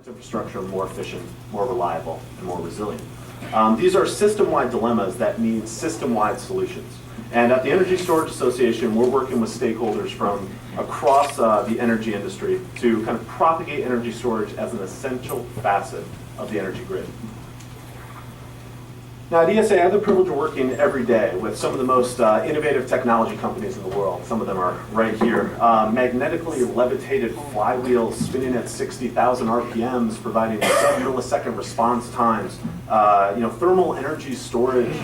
infrastructure more efficient, more reliable, and more resilient. These are system-wide dilemmas that need system-wide solutions. And at the Energy Storage Association, we're working with stakeholders from across the energy industry to kind of propagate energy storage as an essential facet of the energy grid. Now at ESA, I have the privilege of working every day with some of the most innovative technology companies in the world. Some of them are right here. Magnetically levitated flywheels spinning at 60,000 RPMs, providing sub-millisecond response times. Thermal energy storage,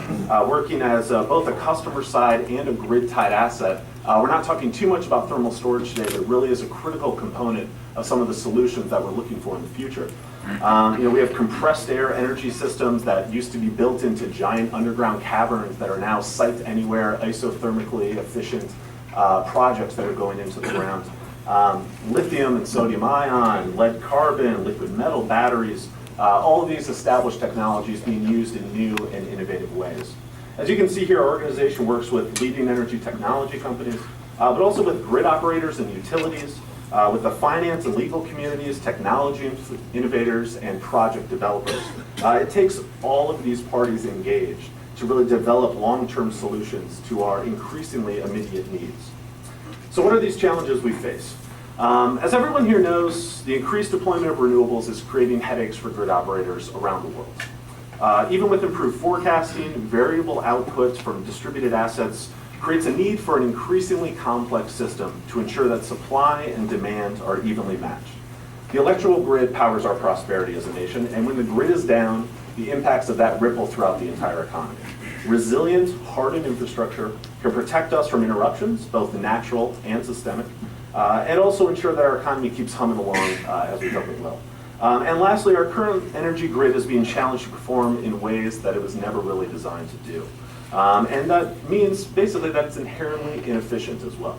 working as both a customer side and a grid-tied asset. We're not talking too much about thermal storage today, but it really is a critical component of some of the solutions that we're looking for in the future. We have compressed air energy systems that used to be built into giant underground caverns that are now site anywhere, isothermically efficient projects that are going into the ground. Lithium and sodium ion, lead carbon, liquid metal batteries, all of these established technologies being used in new and innovative ways. As you can see here, our organization works with leading energy technology companies, but also with grid operators and utilities, with the finance and legal communities, technology innovators, and project developers. It takes all of these parties engaged to really develop long-term solutions to our increasingly immediate needs. So what are these challenges we face? As everyone here knows, the increased deployment of renewables is creating headaches for grid operators around the world. Even with improved forecasting, variable outputs from distributed assets creates a need for an increasingly complex system to ensure that supply and demand are evenly matched. The electrical grid powers our prosperity as a nation, and when the grid is down, the impacts of that ripple throughout the entire economy. Resilient, hardened infrastructure can protect us from interruptions, both natural and systemic, and also ensure that our economy keeps humming along as we hope it will. And lastly, our current energy grid is being challenged to perform in ways that it was never really designed to do. And that means basically that it's inherently inefficient as well.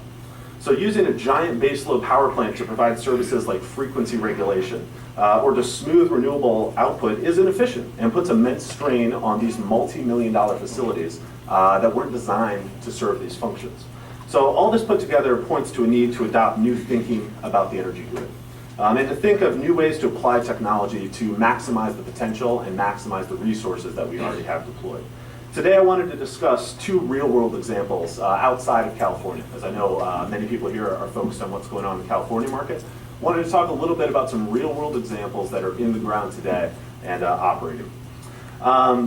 So using a giant baseload power plant to provide services like frequency regulation or to smooth renewable output is inefficient and puts immense strain on these multi-million-dollar facilities that weren't designed to serve these functions. So all this put together points to a need to adopt new thinking about the energy grid. And to think of new ways to apply technology to maximize the potential and maximize the resources that we already have deployed. Today I wanted to discuss two real-world examples outside of California, as I know many people here are focused on what's going on in the California market. Wanted to talk a little bit about some real-world examples that are in the ground today and operating.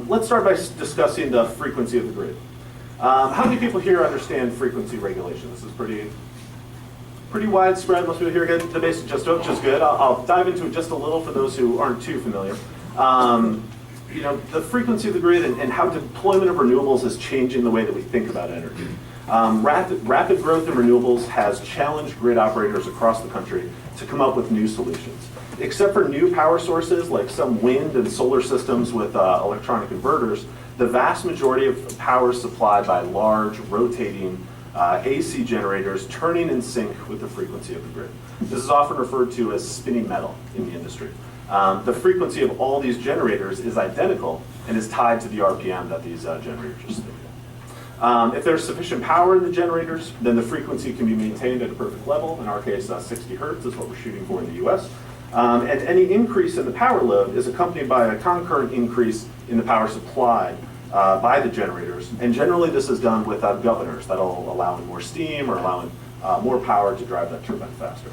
Let's start by discussing the frequency of the grid. How many people here understand frequency regulation? This is pretty widespread. Most people here get the basic gist, which is good. I'll dive into it just a little for those who aren't too familiar. The frequency of the grid and how deployment of renewables is changing the way that we think about energy. Rapid growth in renewables has challenged grid operators across the country to come up with new solutions. Except for new power sources like some wind and solar systems with electronic inverters, the vast majority of power is supplied by large, rotating AC generators turning in sync with the frequency of the grid. This is often referred to as spinning metal in the industry. The frequency of all these generators is identical and is tied to the RPM that these generators are spinning at. If there's sufficient power in the generators, then the frequency can be maintained at a perfect level. In our case, 60 hertz is what we're shooting for in the US. And any increase in the power load is accompanied by a concurrent increase in the power supplied by the generators. And generally this is done with governors that'll allow in more steam or allowing more power to drive that turbine faster.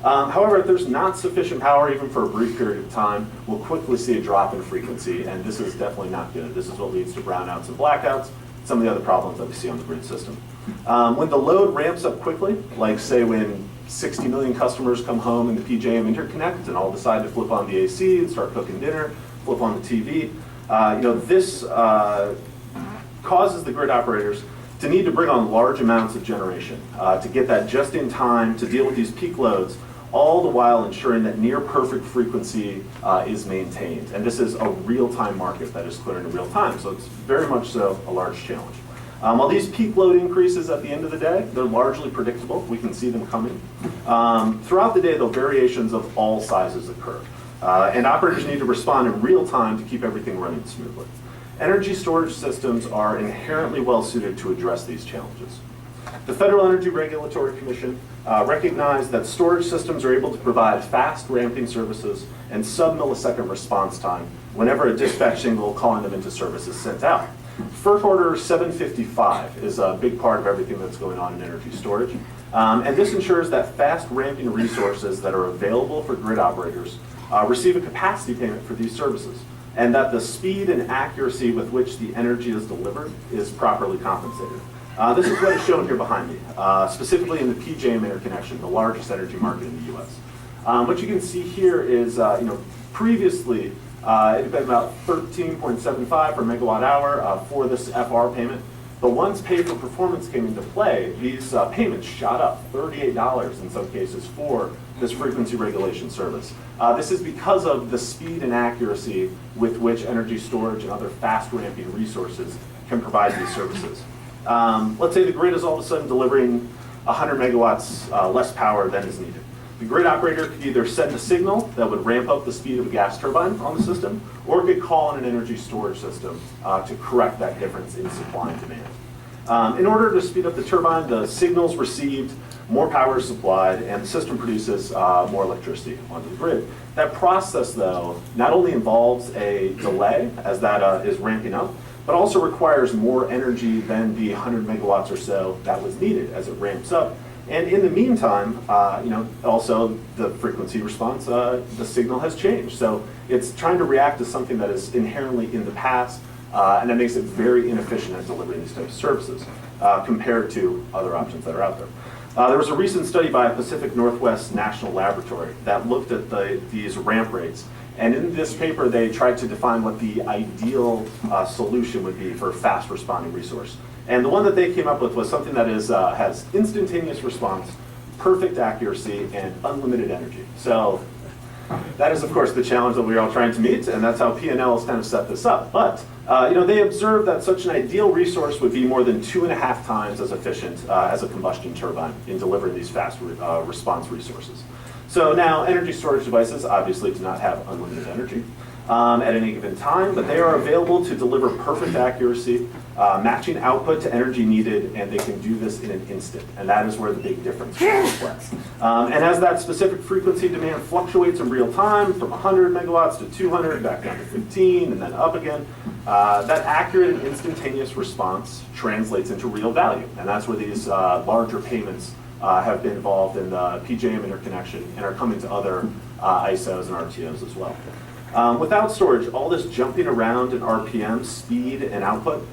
However, if there's not sufficient power, even for a brief period of time, we'll quickly see a drop in frequency, and this is definitely not good. This is what leads to brownouts and blackouts, some of the other problems that we see on the grid system. When the load ramps up quickly, like say when 60 million customers come home in the PJM interconnect and all decide to flip on the AC and start cooking dinner, flip on the TV, this causes the grid operators to need to bring on large amounts of generation to get that just in time to deal with these peak loads, all the while ensuring that near perfect frequency is maintained. And this is a real-time market that is clearing in real time, so it's very much so a large challenge. While these peak load increases at the end of the day, they're largely predictable. We can see them coming. Throughout the day, though, variations of all sizes occur. And operators need to respond in real time to keep everything running smoothly. Energy storage systems are inherently well suited to address these challenges. The Federal Energy Regulatory Commission recognized that storage systems are able to provide fast ramping services and sub-millisecond response time whenever a dispatch signal calling them into service is sent out. FERC Order 755 is a big part of everything that's going on in energy storage. And this ensures that fast ramping resources that are available for grid operators receive a capacity payment for these services, and that the speed and accuracy with which the energy is delivered is properly compensated. This is what is shown here behind me, specifically in the PJM interconnection, the largest energy market in the US. What you can see here is, previously, it had been about 13.75 per megawatt hour for this FR payment. But once pay for performance came into play, these payments shot up, $38 in some cases for this frequency regulation service. This is because of the speed and accuracy with which energy storage and other fast ramping resources can provide these services. Let's say the grid is all of a sudden delivering 100 megawatts less power than is needed. The grid operator could either send a signal that would ramp up the speed of a gas turbine on the system, or it could call on an energy storage system to correct that difference in supply and demand. In order to speed up the turbine, the signals received, more power is supplied, and the system produces more electricity onto the grid. That process, though, not only involves a delay as that is ramping up, but also requires more energy than the 100 megawatts or so that was needed as it ramps up. And in the meantime, also the frequency response, the signal has changed. So it's trying to react to something that is inherently in the past, and that makes it very inefficient at delivering these types of services compared to other options that are out there. There was a recent study by Pacific Northwest National Laboratory that looked at these ramp rates. And in this paper, they tried to define what the ideal solution would be for a fast responding resource. And the one that they came up with was something that has instantaneous response, perfect accuracy, and unlimited energy. So that is, of course, the challenge that we're all trying to meet, and that's how P&L has kind of set this up. But they observed that such an ideal resource would be more than 2.5 times as efficient as a combustion turbine in delivering these fast response resources. So now, energy storage devices obviously do not have unlimited energy at any given time, but they are available to deliver perfect accuracy, matching output to energy needed, and they can do this in an instant. And that is where the big difference comes into play. And as that specific frequency demand fluctuates in real time from 100 megawatts to 200, back down to 15, and then up again, that accurate and instantaneous response translates into real value. And that's where these larger payments have been involved in the PJM interconnection and are coming to other ISOs and RTOs as well. Without storage, all this jumping around in RPM, speed, and output,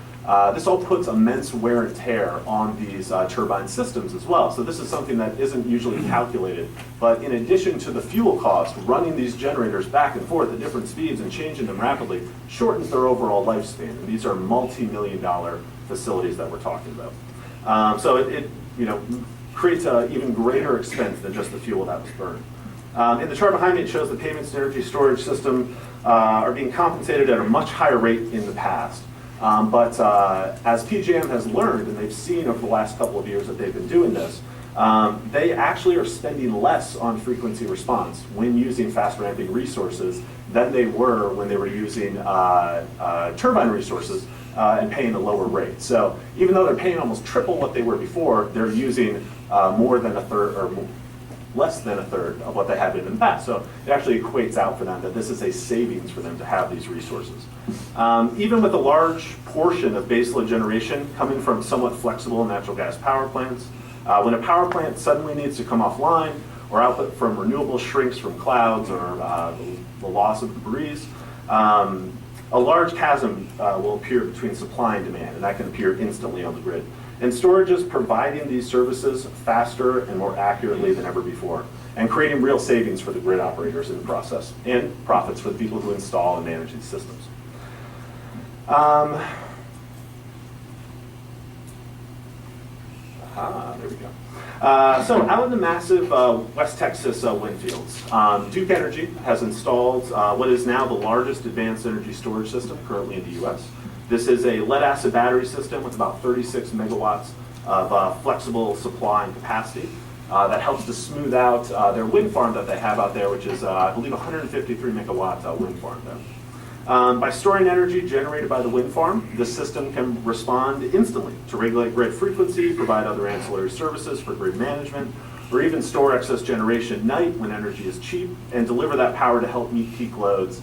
this all puts immense wear and tear on these turbine systems as well. So this is something that isn't usually calculated. But in addition to the fuel cost, running these generators back and forth at different speeds and changing them rapidly shortens their overall lifespan. And these are multi-million-dollar facilities that we're talking about. So it creates an even greater expense than just the fuel that was burned. In the chart behind me, it shows the payments to energy storage system are being compensated at a much higher rate in the past. But as PJM has learned, and they've seen over the last couple of years that they've been doing this, they actually are spending less on frequency response when using fast ramping resources than they were when they were using turbine resources and paying a lower rate. So even though they're paying almost triple what they were before, they're using more than a third or less than a third of what they had been in the past. So it actually equates out for them that this is a savings for them to have these resources. Even with a large portion of baseload generation coming from somewhat flexible natural gas power plants, when a power plant suddenly needs to come offline or output from renewables shrinks from clouds or the loss of the breeze, a large chasm will appear between supply and demand, and that can appear instantly on the grid. And storage is providing these services faster and more accurately than ever before, and creating real savings for the grid operators in the process, and profits for the people who install and manage these systems. There we go. So out in the massive West Texas wind fields, Duke Energy has installed what is now the largest advanced energy storage system currently in the US. This is a lead-acid battery system with about 36 megawatts of flexible supply and capacity that helps to smooth out their wind farm that they have out there, which is, I believe, 153 megawatt wind farm there. By storing energy generated by the wind farm, the system can respond instantly to regulate grid frequency, provide other ancillary services for grid management, or even store excess generation at night when energy is cheap, and deliver that power to help meet peak loads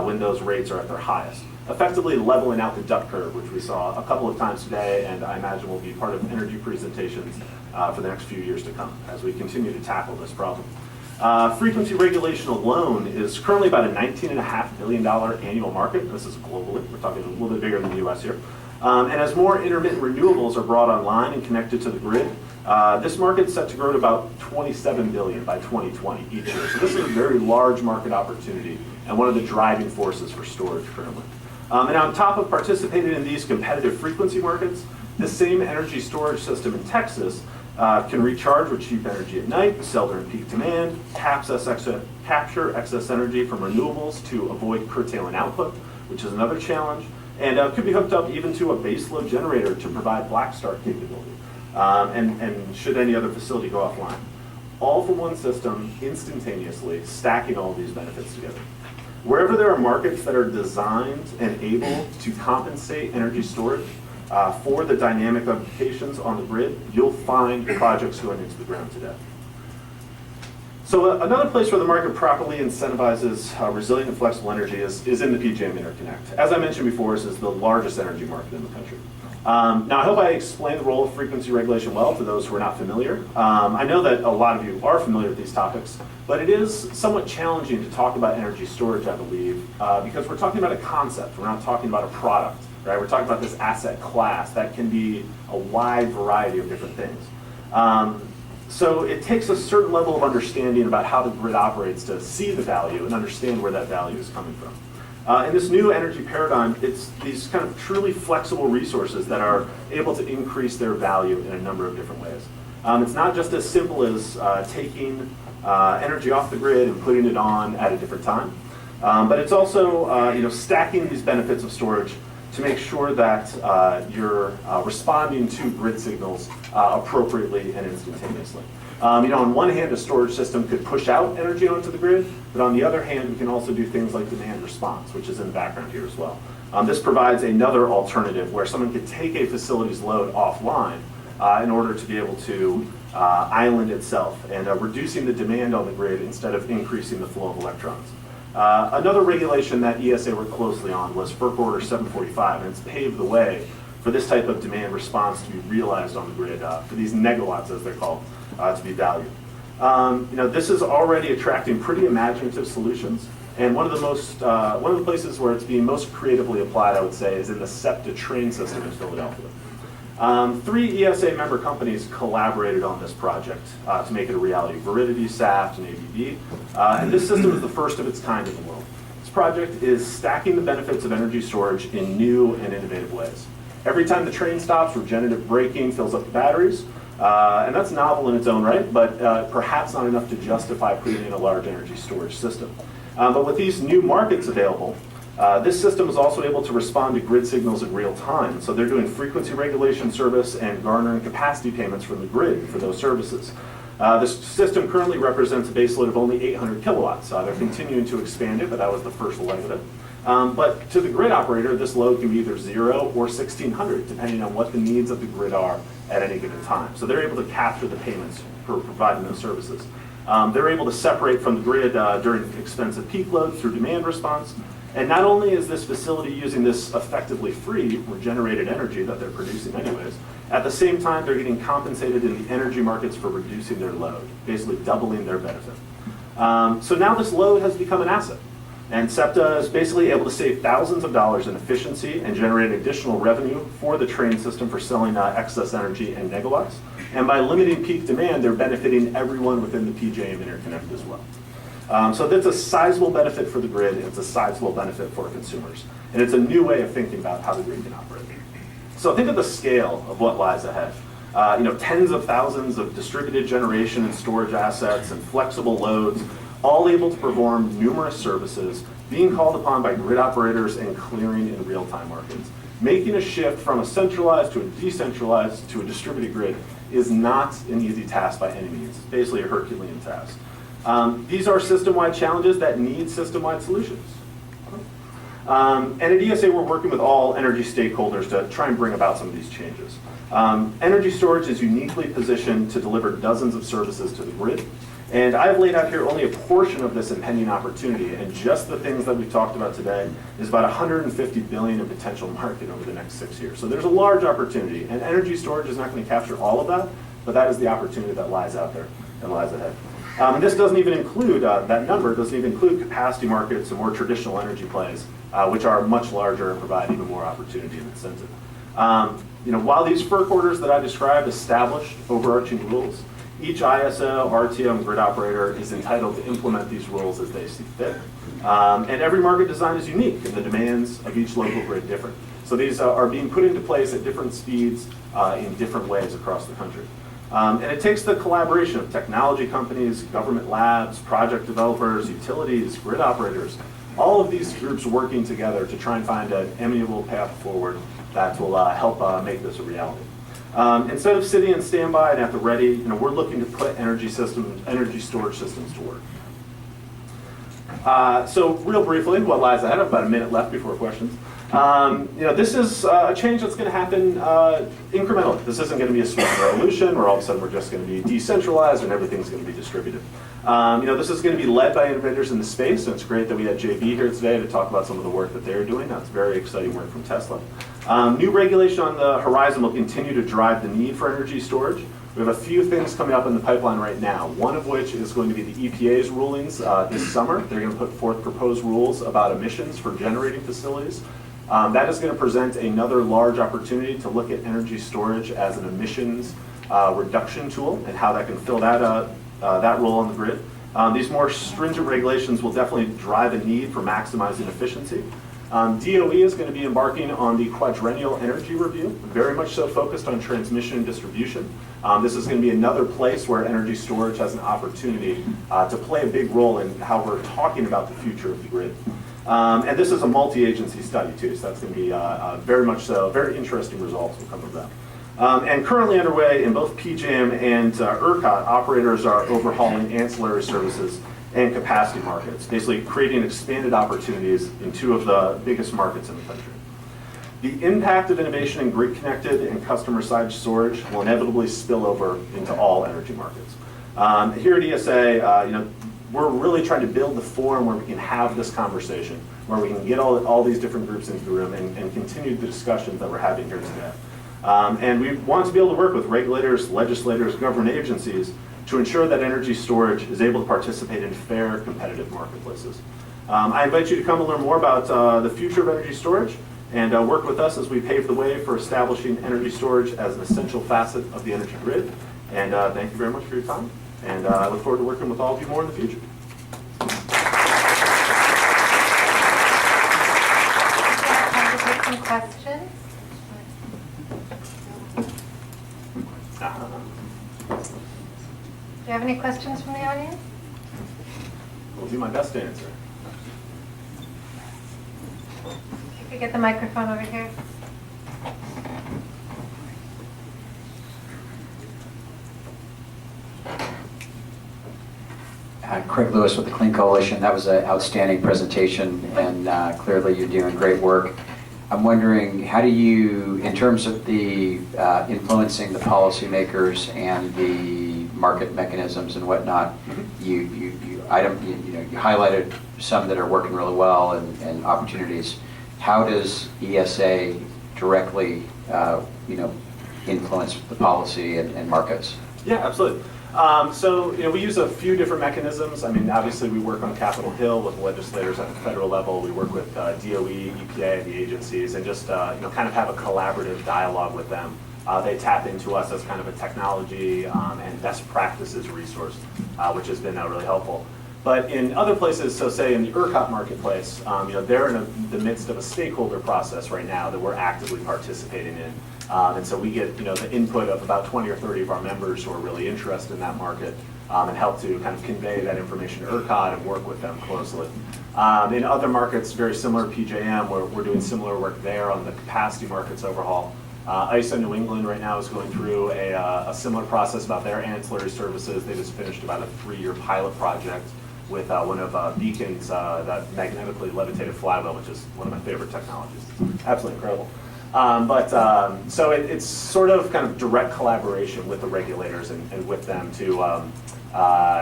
when those rates are at their highest. Effectively leveling out the duck curve, which we saw a couple of times today, and I imagine will be part of energy presentations for the next few years to come as we continue to tackle this problem. Frequency regulation alone is currently about a $19.5 billion annual market. This is globally. We're talking a little bit bigger than the US here. And as more intermittent renewables are brought online and connected to the grid, this market's set to grow to about $27 billion by 2020 each year. So this is a very large market opportunity and one of the driving forces for storage currently. And on top of participating in these competitive frequency markets, the same energy storage system in Texas can recharge with cheap energy at night, sell during peak demand, capture excess energy from renewables to avoid curtailing output, which is another challenge, and could be hooked up even to a baseload generator to provide black start capability, and should any other facility go offline. All for one system, instantaneously, stacking all of these benefits together. Wherever there are markets that are designed and able to compensate energy storage for the dynamic implications on the grid, you'll find projects going into the ground today. So another place where the market properly incentivizes resilient and flexible energy is in the PJM Interconnect. As I mentioned before, this is the largest energy market in the country. Now, I hope I explained the role of frequency regulation well to those who are not familiar. I know that a lot of you are familiar with these topics, but it is somewhat challenging to talk about energy storage, I believe, because we're talking about a concept. We're not talking about a product, right? We're talking about this asset class that can be a wide variety of different things. So it takes a certain level of understanding about how the grid operates to see the value and understand where that value is coming from. In this new energy paradigm, it's these kind of truly flexible resources that are able to increase their value in a number of different ways. It's not just as simple as taking energy off the grid and putting it on at a different time, but it's also stacking these benefits of storage to make sure that you're responding to grid signals appropriately and instantaneously. On one hand, a storage system could push out energy onto the grid, but on the other hand, we can also do things like demand response, which is in the background here as well. This provides another alternative where someone could take a facility's load offline in order to be able to island itself and reducing the demand on the grid instead of increasing the flow of electrons. Another regulation that ESA worked closely on was FERC Order 745, and it's paved the way for this type of demand response to be realized on the grid, for these megawatts, as they're called, to be valued. This is already attracting pretty imaginative solutions, and one of the places where it's being most creatively applied, I would say, is in the Septa Train system in Philadelphia. 3 ESA member companies collaborated on this project to make it a reality: Veridity, SAFT, and ABB. And this system is the first of its kind in the world. This project is stacking the benefits of energy storage in new and innovative ways. Every time the train stops, regenerative braking fills up the batteries, and that's novel in its own right, but perhaps not enough to justify putting in a large energy storage system. But with these new markets available, this system is also able to respond to grid signals in real time. So they're doing frequency regulation service and garnering capacity payments from the grid for those services. This system currently represents a baseload of only 800 kilowatts. They're continuing to expand it, but that was the first leg of it. But to the grid operator, this load can be either 0 or 1600, depending on what the needs of the grid are at any given time. So they're able to capture the payments for providing those services. They're able to separate from the grid during expensive peak loads through demand response. And not only is this facility using this effectively free regenerated energy that they're producing anyways, at the same time they're getting compensated in the energy markets for reducing their load, basically doubling their benefit. So now this load has become an asset. And Septa is basically able to save thousands of dollars in efficiency and generate additional revenue for the train system for selling excess energy and megawatts. And by limiting peak demand, they're benefiting everyone within the PJM Interconnect as well. So that's a sizable benefit for the grid, and it's a sizable benefit for consumers. And it's a new way of thinking about how the grid can operate. So think of the scale of what lies ahead. Tens of thousands of distributed generation and storage assets and flexible loads, all able to perform numerous services, being called upon by grid operators and clearing in real-time markets. Making a shift from a centralized to a decentralized to a distributed grid is not an easy task by any means. It's basically a Herculean task. These are system-wide challenges that need system-wide solutions. And at ESA, we're working with all energy stakeholders to try and bring about some of these changes. Energy storage is uniquely positioned to deliver dozens of services to the grid. And I've laid out here only a portion of this impending opportunity, and just the things that we talked about today is about $150 billion in potential market over the next 6 years. So there's a large opportunity, and energy storage is not going to capture all of that, but that is the opportunity that lies out there and lies ahead. And this doesn't even include, that number doesn't even include capacity markets and more traditional energy plays, which are much larger and provide even more opportunity and incentive. While these FERC orders that I described established overarching rules, each ISO, RTO, and grid operator is entitled to implement these rules as they see fit. And every market design is unique, and the demands of each local grid different. So these are being put into place at different speeds in different ways across the country. And it takes the collaboration of technology companies, government labs, project developers, utilities, grid operators, all of these groups working together to try and find an amiable path forward that will help make this a reality. Instead of sitting in standby and at the ready, we're looking to put energy storage systems to work. So real briefly, what lies ahead? I have about a minute left before questions. This is a change that's going to happen incrementally. This isn't going to be a swift revolution where all of a sudden we're just going to be decentralized and everything's going to be distributed. This is going to be led by innovators in the space, and it's great that we had JB here today to talk about some of the work that they're doing. That's very exciting work from Tesla. New regulation on the horizon will continue to drive the need for energy storage. We have a few things coming up in the pipeline right now, one of which is going to be the EPA's rulings this summer. They're going to put forth proposed rules about emissions for generating facilities. That is going to present another large opportunity to look at energy storage as an emissions reduction tool and how that can fill that role on the grid. These more stringent regulations will definitely drive a need for maximizing efficiency. DOE is going to be embarking on the quadrennial energy review, very much so focused on transmission and distribution. This is going to be another place where energy storage has an opportunity to play a big role in how we're talking about the future of the grid. And this is a multi-agency study too, so that's going to be very much so, very interesting results will come of that. And currently underway in both PJM and ERCOT, operators are overhauling ancillary services and capacity markets, basically creating expanded opportunities in two of the biggest markets in the country. The impact of innovation in grid-connected and customer-side storage will inevitably spill over into all energy markets. Here at ESA, we're really trying to build the forum where we can have this conversation, where we can get all these different groups into the room and continue the discussions that we're having here today. And we want to be able to work with regulators, legislators, government agencies to ensure that energy storage is able to participate in fair, competitive marketplaces. I invite you to come and learn more about the future of energy storage and work with us as we pave the way for establishing energy storage as an essential facet of the energy grid. And thank you very much for your time. And I look forward to working with all of you more in the future. Time to take some questions. Do you have any questions from the audience? I'll do my best to answer. If you could get the microphone over here. Craig Lewis with the Clean Coalition. That was an outstanding presentation, and clearly you're doing great work. I'm wondering, how do you, in terms of the influencing the policymakers and the market mechanisms and whatnot, you highlighted some that are working really well and opportunities. How does ESA directly, influence the policy and markets? Yeah, absolutely. We use a few different mechanisms. I mean, obviously we work on Capitol Hill with legislators at the federal level. We work with DOE, EPA, the agencies, and just kind of have a collaborative dialogue with them. They tap into us as kind of a technology and best practices resource, which has been really helpful. But in other places, so say in the ERCOT marketplace, they're in the midst of a stakeholder process right now that we're actively participating in. And so we get the input of about 20 or 30 of our members who are really interested in that market and help to kind of convey that information to ERCOT and work with them closely. In other markets, very similar to PJM, we're doing similar work there on the capacity markets overhaul. ISO New England right now is going through a similar process about their ancillary services. They just finished about a 3-year pilot project with one of Beacon's, that magnetically levitated flywheel, which is one of my favorite technologies. It's absolutely incredible. So it's sort of kind of direct collaboration with the regulators and with them to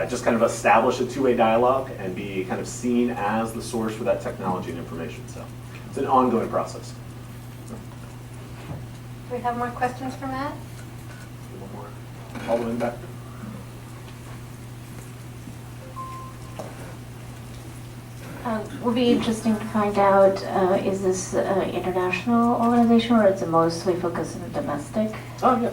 just kind of establish a two-way dialogue and be kind of seen as the source for that technology and information. So it's an ongoing process. Do we have more questions for Matt? One more. All the way back. Would be interesting to find out, is this international organization or it's mostly focused on domestic? Oh, yeah.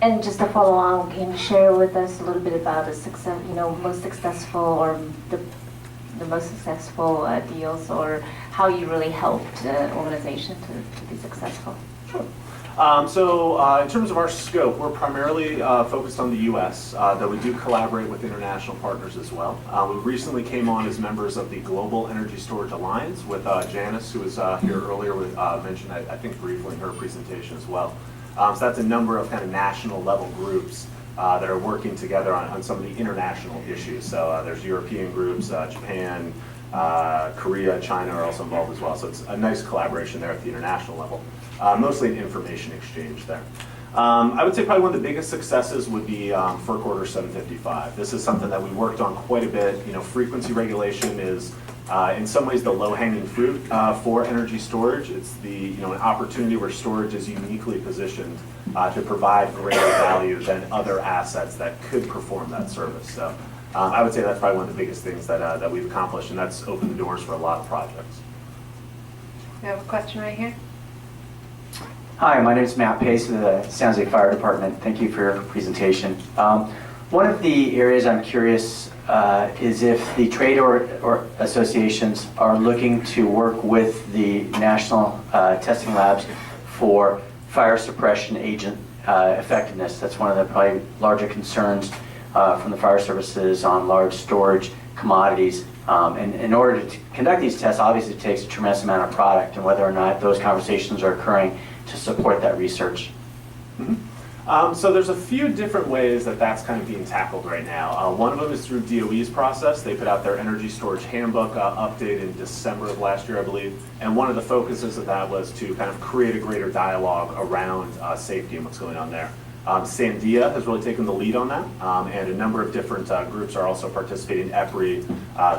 And just to follow on, can you share with us a little bit about the success, most successful or the most successful deals, or how you really helped the organization to be successful? Sure. In terms of our scope, we're primarily focused on the U.S., though we do collaborate with international partners as well. We recently came on as members of the Global Energy Storage Alliance with Janice, who was here earlier, mentioned, I think, briefly in her presentation as well. So that's a number of kind of national level groups that are working together on some of the international issues. So there's European groups, Japan, Korea, China are also involved as well. So it's a nice collaboration there at the international level. Mostly an information exchange there. I would say probably one of the biggest successes would be FERC Order 755. This is something that we worked on quite a bit. Frequency regulation is in some ways the low-hanging fruit for energy storage. It's an opportunity where storage is uniquely positioned to provide greater value than other assets that could perform that service. So I would say that's probably one of the biggest things that we've accomplished, and that's opened the doors for a lot of projects. We have a question right here. Hi, my name is Matt Pace with the San Jose Fire Department. Thank you for your presentation. One of the areas I'm curious is if the trade or associations are looking to work with the national testing labs for fire suppression agent effectiveness. That's one of the probably larger concerns from the fire services on large storage commodities. And in order to conduct these tests, obviously it takes a tremendous amount of product, and whether or not those conversations are occurring to support that research. Mm-hmm. So there's a few different ways that that's kind of being tackled right now. One of them is through DOE's process. They put out their energy storage handbook update in December of last year, I believe. And one of the focuses of that was to kind of create a greater dialogue around safety and what's going on there. Sandia has really taken the lead on that, and a number of different groups are also participating. EPRI,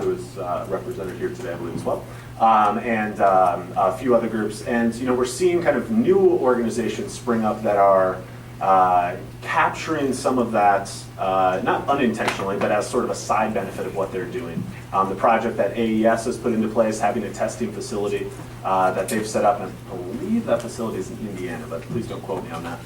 who is represented here today, I believe, as well. And a few other groups. And we're seeing kind of new organizations spring up that are capturing some of that, not unintentionally, but as sort of a side benefit of what they're doing. The project that AES has put into place, having a testing facility that they've set up, and I believe that facility is in Indiana, but please don't quote me on that.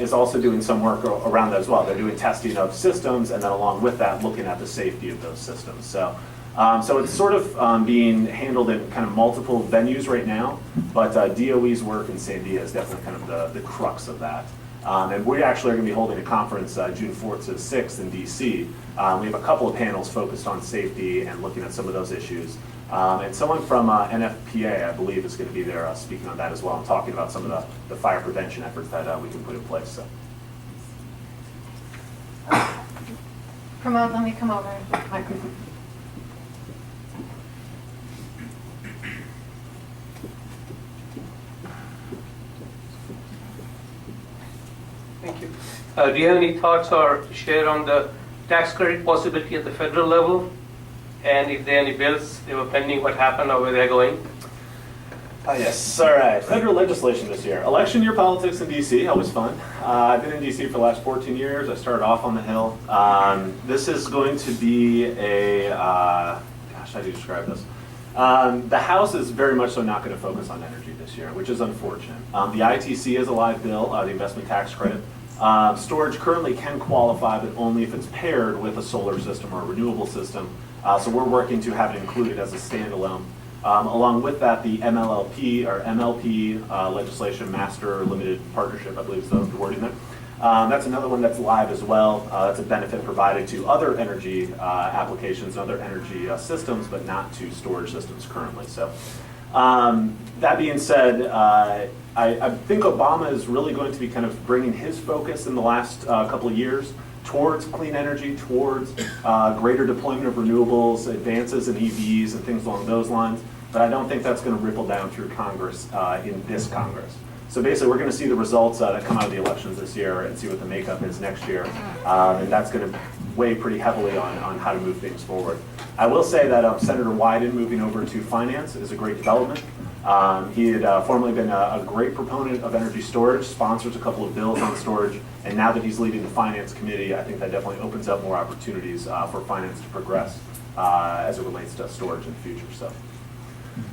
Is also doing some work around that as well. They're doing testing of systems, and then along with that, looking at the safety of those systems. So it's sort of being handled in kind of multiple venues right now, but DOE's work in Sandia is definitely kind of the crux of that. And we actually are going to be holding a conference June 4th to 6th in DC. We have a couple of panels focused on safety and looking at some of those issues. And someone from NFPA, I believe, is going to be there speaking on that as well and talking about some of the fire prevention efforts that we can put in place. So. Pramod, let me come over with the microphone. Thank you. Do you have any thoughts or share on the tax credit possibility at the federal level? And if there are any bills they were pending, what happened or where they're going? Yes, all right. Federal legislation this year. Election year politics in DC, always fun. I've been in DC for the last 14 years. I started off on the Hill. This is going to be a, gosh, how do you describe this? The House is very much so not going to focus on energy this year, which is unfortunate. The ITC is a live bill, the investment tax credit. Storage currently can qualify, but only if it's paired with a solar system or a renewable system. So we're working to have it included as a standalone. Along with that, the MLLP or MLP legislation, Master Limited Partnership, I believe is the wording there. That's another one that's live as well. That's a benefit provided to other energy applications, other energy systems, but not to storage systems currently. So that being said, I think Obama is really going to be kind of bringing his focus in the last couple of years towards clean energy, towards greater deployment of renewables, advances in EVs and things along those lines. But I don't think that's going to ripple down through Congress in this Congress. So basically, we're going to see the results that come out of the elections this year and see what the makeup is next year. And that's going to weigh pretty heavily on how to move things forward. I will say that Senator Wyden moving over to finance is a great development. He had formerly been a great proponent of energy storage, sponsors a couple of bills on storage, and now that he's leading the Finance Committee, I think that definitely opens up more opportunities for finance to progress as it relates to storage in the future. So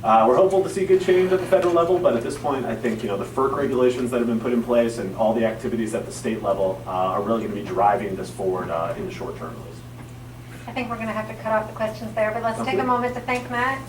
we're hopeful to see good change at the federal level, but at this point, I think the FERC regulations that have been put in place and all the activities at the state level are really going to be driving this forward in the short term at least. I think we're going to have to cut off the questions there, but let's take a moment to thank Matt.